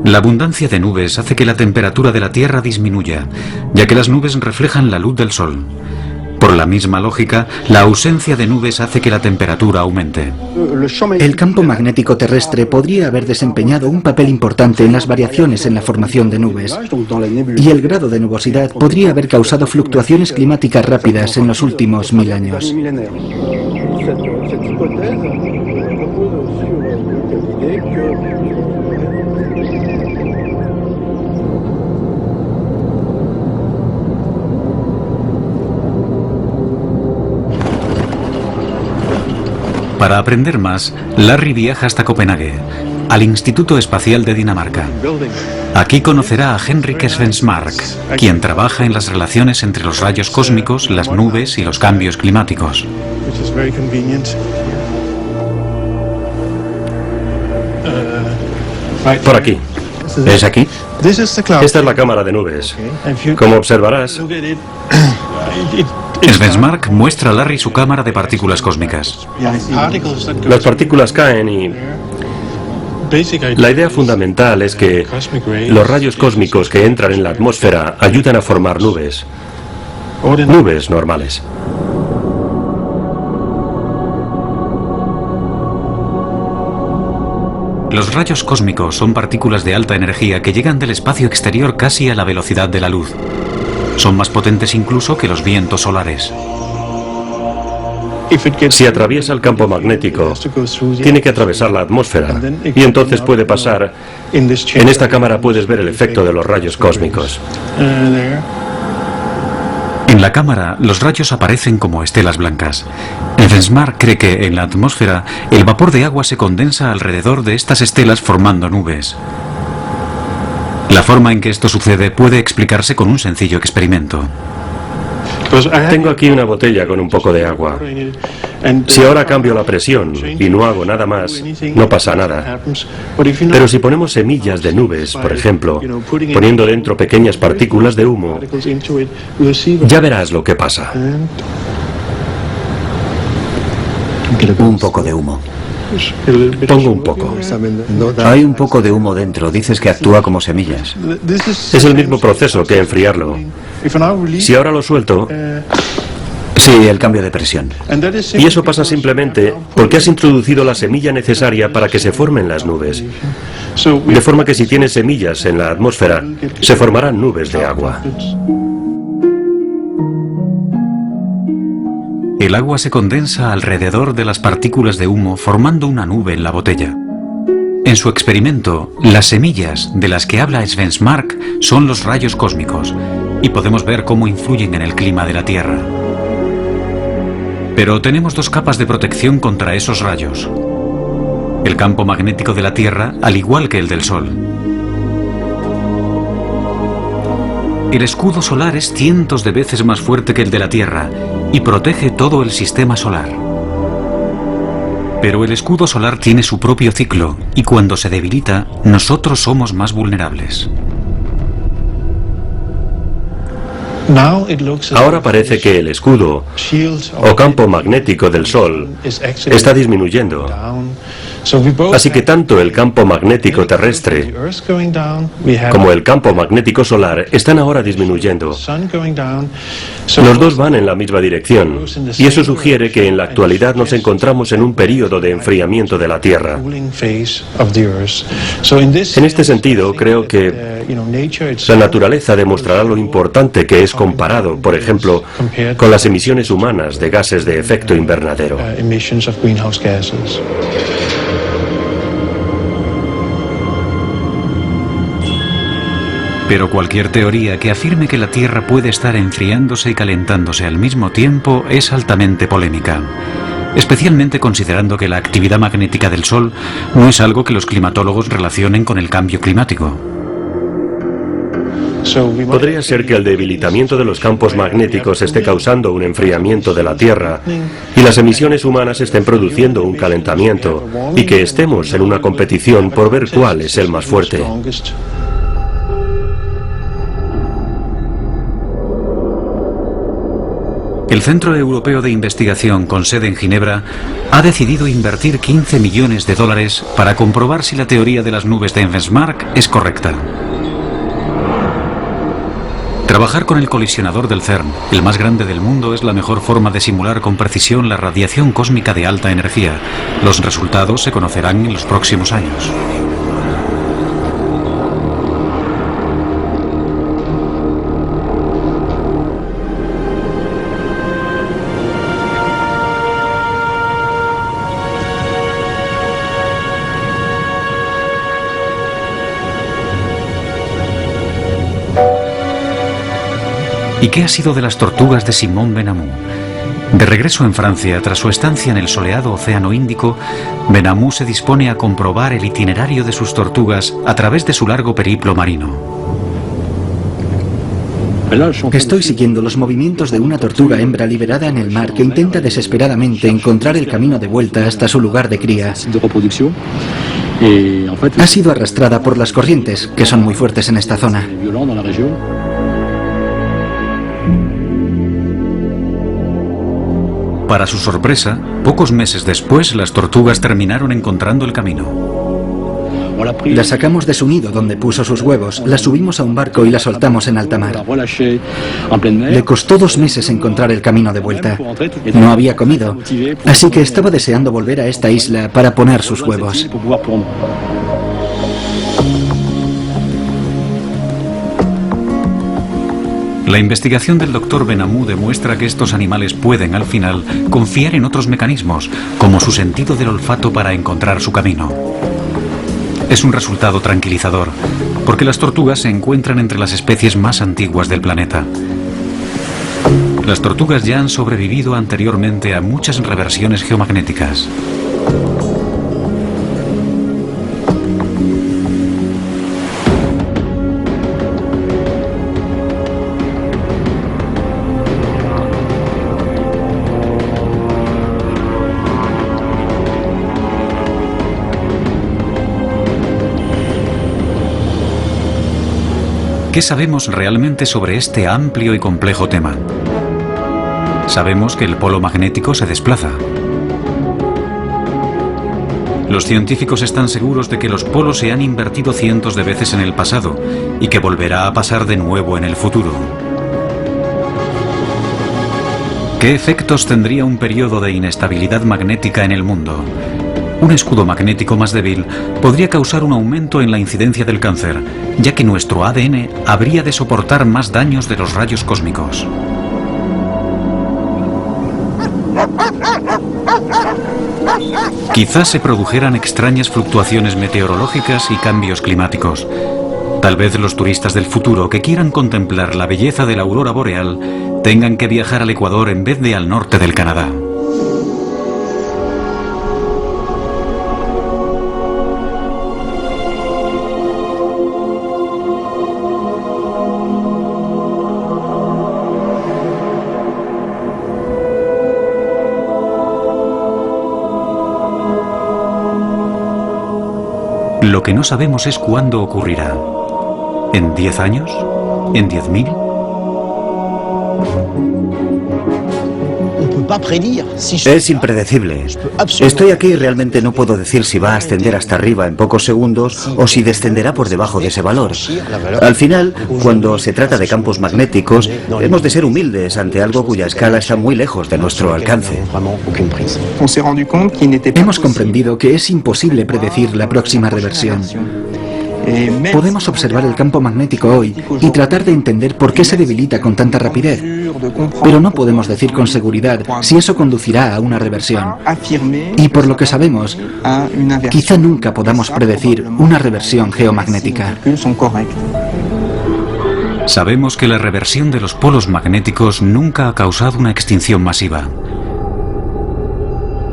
La abundancia de nubes hace que la temperatura de la Tierra disminuya, ya que las nubes reflejan la luz del Sol. Por la misma lógica, la ausencia de nubes hace que la temperatura aumente. El campo magnético terrestre podría haber desempeñado un papel importante en las variaciones en la formación de nubes, y el grado de nubosidad podría haber causado fluctuaciones climáticas rápidas en los últimos 1000 años. Para aprender más, Larry viaja hasta Copenhague, al Instituto Espacial de Dinamarca. Aquí conocerá a Henrik Svensmark, quien trabaja en las relaciones entre los rayos cósmicos, las nubes y los cambios climáticos. Por aquí. ¿Es aquí? Esta es la cámara de nubes. Como observarás, Svensmark muestra a Larry su cámara de partículas cósmicas. las partículas caen y la idea fundamental es que los rayos cósmicos que entran en la atmósfera ayudan a formar nubes. Nubes normales. Los rayos cósmicos son partículas de alta energía que llegan del espacio exterior casi a la velocidad de la luz. Son más potentes incluso que los vientos solares. Si atraviesa el campo magnético, tiene que atravesar la atmósfera y entonces puede pasar. En esta cámara puedes ver el efecto de los rayos cósmicos. En la cámara, los rayos aparecen como estelas blancas. Svensmark cree que en la atmósfera el vapor de agua se condensa alrededor de estas estelas formando nubes. La forma en que esto sucede puede explicarse con un sencillo experimento. Tengo aquí una botella con un poco de agua. Si ahora cambio la presión y no hago nada más, no pasa nada. Pero si ponemos semillas de nubes, por ejemplo, poniendo dentro pequeñas partículas de humo, ya verás lo que pasa. Un poco de humo. Pongo un poco. Hay un poco de humo dentro. Dices que actúa como semillas. Es el mismo proceso que enfriarlo. Si ahora lo suelto, Sí, el cambio de presión. y eso pasa simplemente porque has introducido la semilla necesaria para que se formen las nubes. De forma que si tienes semillas en la atmósfera, se formarán nubes de agua. El agua se condensa alrededor de las partículas de humo formando una nube en la botella. En su experimento, las semillas de las que habla Svensmark son los rayos cósmicos y podemos ver cómo influyen en el clima de la Tierra. Pero tenemos dos capas de protección contra esos rayos. El campo magnético de la Tierra, al igual que el del Sol. El escudo solar es cientos de veces más fuerte que el de la Tierra y protege todo el sistema solar. Pero el escudo solar tiene su propio ciclo y cuando se debilita, nosotros somos más vulnerables. Ahora parece que el escudo o campo magnético del Sol está disminuyendo. Así que tanto el campo magnético terrestre como el campo magnético solar están ahora disminuyendo. Los dos van en la misma dirección y eso sugiere que en la actualidad nos encontramos en un período de enfriamiento de la Tierra. En este sentido, creo que la naturaleza demostrará lo importante que es comparado, por ejemplo, con las emisiones humanas de gases de efecto invernadero. Pero cualquier teoría que afirme que la Tierra puede estar enfriándose y calentándose al mismo tiempo es altamente polémica, especialmente considerando que la actividad magnética del Sol no es algo que los climatólogos relacionen con el cambio climático. Podría ser que el debilitamiento de los campos magnéticos esté causando un enfriamiento de la Tierra y las emisiones humanas estén produciendo un calentamiento y que estemos en una competición por ver cuál es el más fuerte. El Centro Europeo de Investigación, con sede en Ginebra, ha decidido invertir 15 millones de dólares para comprobar si la teoría de las nubes de Ensmark es correcta. Trabajar con el colisionador del CERN, el más grande del mundo, es la mejor forma de simular con precisión la radiación cósmica de alta energía. Los resultados se conocerán en los próximos años. ¿Y qué ha sido de las tortugas de Simón Benamou? De regreso en Francia, tras su estancia en el soleado Océano Índico, Benamou se dispone a comprobar el itinerario de sus tortugas a través de su largo periplo marino. Estoy siguiendo los movimientos de una tortuga hembra liberada en el mar que intenta desesperadamente encontrar el camino de vuelta hasta su lugar de cría. Ha sido arrastrada por las corrientes, que son muy fuertes en esta zona. Para su sorpresa, pocos meses después, las tortugas terminaron encontrando el camino. La sacamos de su nido donde puso sus huevos, la subimos a un barco y la soltamos en alta mar. Le costó 2 meses encontrar el camino de vuelta. No había comido, así que estaba deseando volver a esta isla para poner sus huevos. La investigación del Dr. Benamou demuestra que estos animales pueden, al final, confiar en otros mecanismos, como su sentido del olfato para encontrar su camino. Es un resultado tranquilizador, porque las tortugas se encuentran entre las especies más antiguas del planeta. Las tortugas ya han sobrevivido anteriormente a muchas reversiones geomagnéticas. ¿Qué sabemos realmente sobre este amplio y complejo tema? Sabemos que el polo magnético se desplaza. Los científicos están seguros de que los polos se han invertido cientos de veces en el pasado y que volverá a pasar de nuevo en el futuro. ¿Qué efectos tendría un periodo de inestabilidad magnética en el mundo? Un escudo magnético más débil podría causar un aumento en la incidencia del cáncer, ya que nuestro ADN habría de soportar más daños de los rayos cósmicos. Quizás se produjeran extrañas fluctuaciones meteorológicas y cambios climáticos. Tal vez los turistas del futuro que quieran contemplar la belleza de la aurora boreal tengan que viajar al Ecuador en vez de al norte del Canadá. Lo que no sabemos es cuándo ocurrirá. ¿En 10 años? ¿En 10.000? Es impredecible. Estoy aquí y realmente no puedo decir si va a ascender hasta arriba en pocos segundos o si descenderá por debajo de ese valor. Al final, cuando se trata de campos magnéticos, hemos de ser humildes ante algo cuya escala está muy lejos de nuestro alcance. Hemos comprendido que es imposible predecir la próxima reversión. Podemos observar el campo magnético hoy y tratar de entender por qué se debilita con tanta rapidez, pero no podemos decir con seguridad si eso conducirá a una reversión. Y por lo que sabemos, quizá nunca podamos predecir una reversión geomagnética. Sabemos que la reversión de los polos magnéticos nunca ha causado una extinción masiva.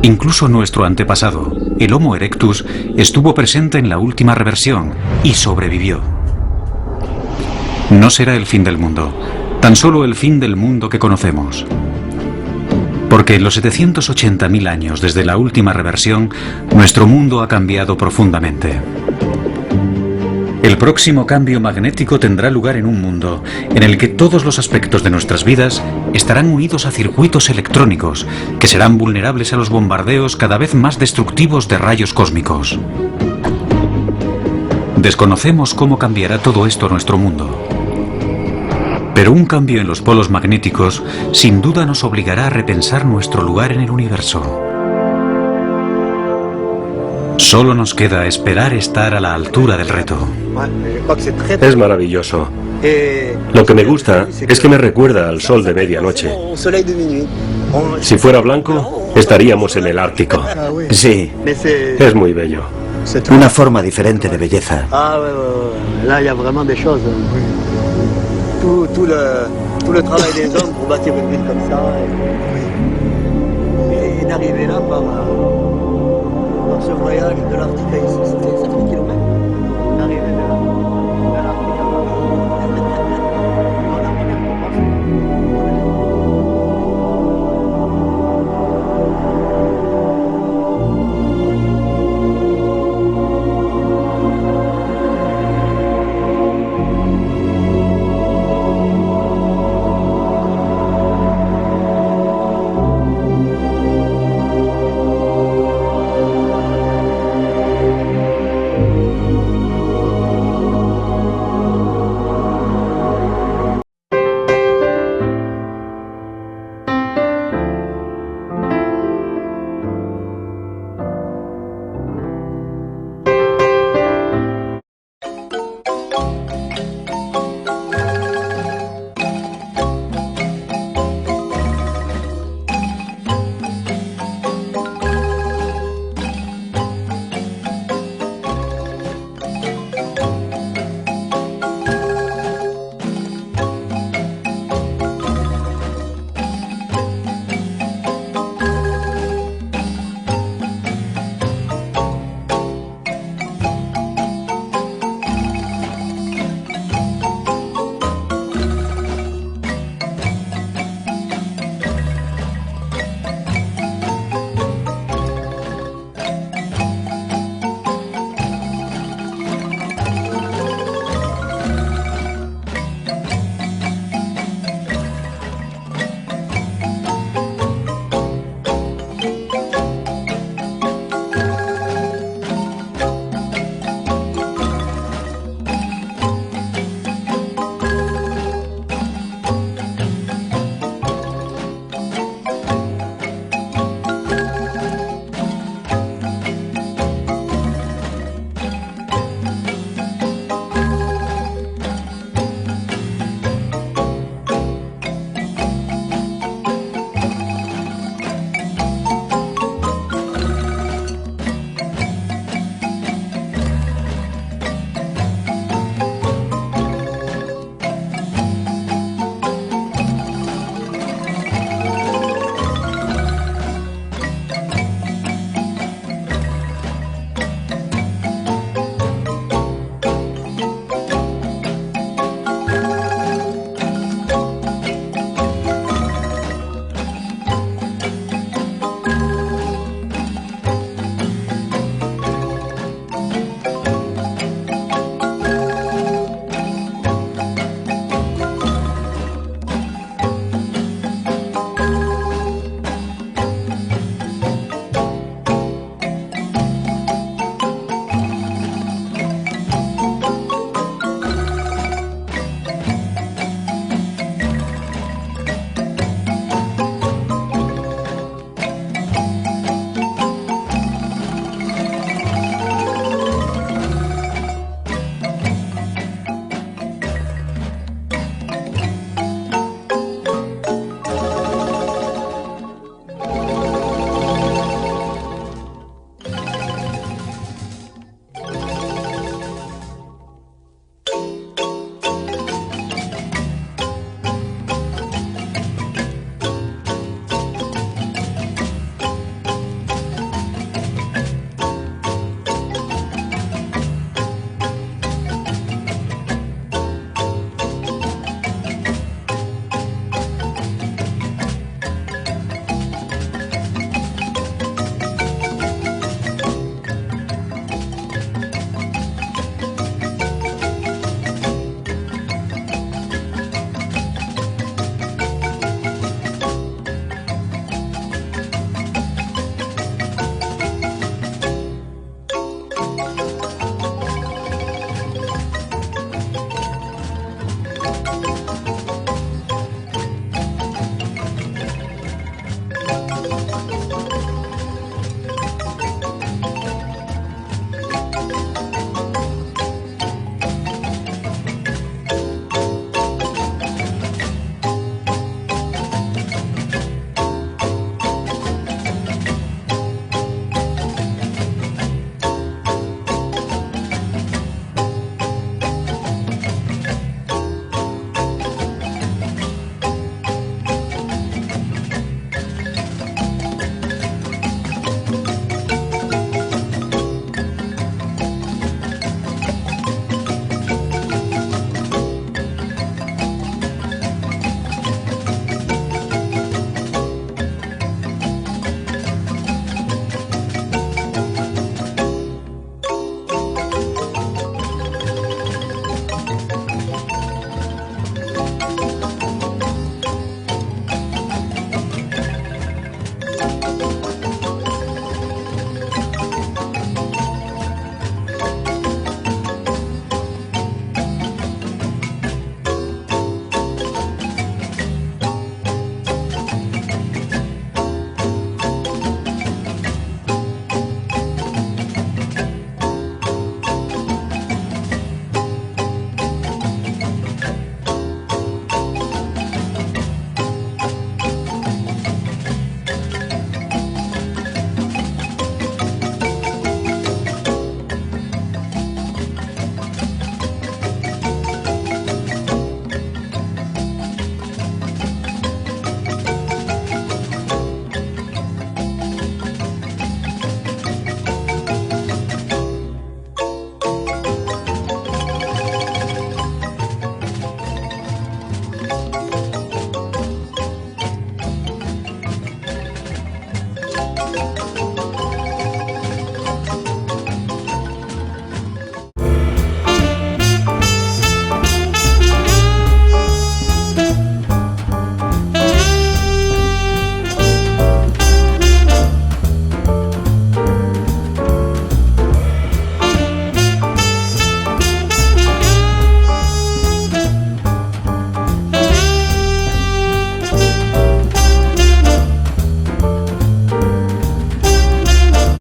Incluso nuestro antepasado, el Homo erectus, estuvo presente en la última reversión y sobrevivió. No será el fin del mundo, tan solo el fin del mundo que conocemos. Porque en los 780.000 años desde la última reversión, nuestro mundo ha cambiado profundamente. El próximo cambio magnético tendrá lugar en un mundo en el que todos los aspectos de nuestras vidas estarán unidos a circuitos electrónicos que serán vulnerables a los bombardeos cada vez más destructivos de rayos cósmicos. Desconocemos cómo cambiará todo esto nuestro mundo. Pero un cambio en los polos magnéticos sin duda nos obligará a repensar nuestro lugar en el universo. Solo nos queda esperar estar a la altura del reto. Es maravilloso. Lo que me gusta es que me recuerda al sol de medianoche. Si fuera blanco, estaríamos en el Ártico. Sí. Es muy bello. Una forma diferente de belleza. Là, il y a vraiment des choses. Tout le travail des hommes pour bâtir une ville comme ça. Et d'arriver là par ce voyage de l'Arctique à ici.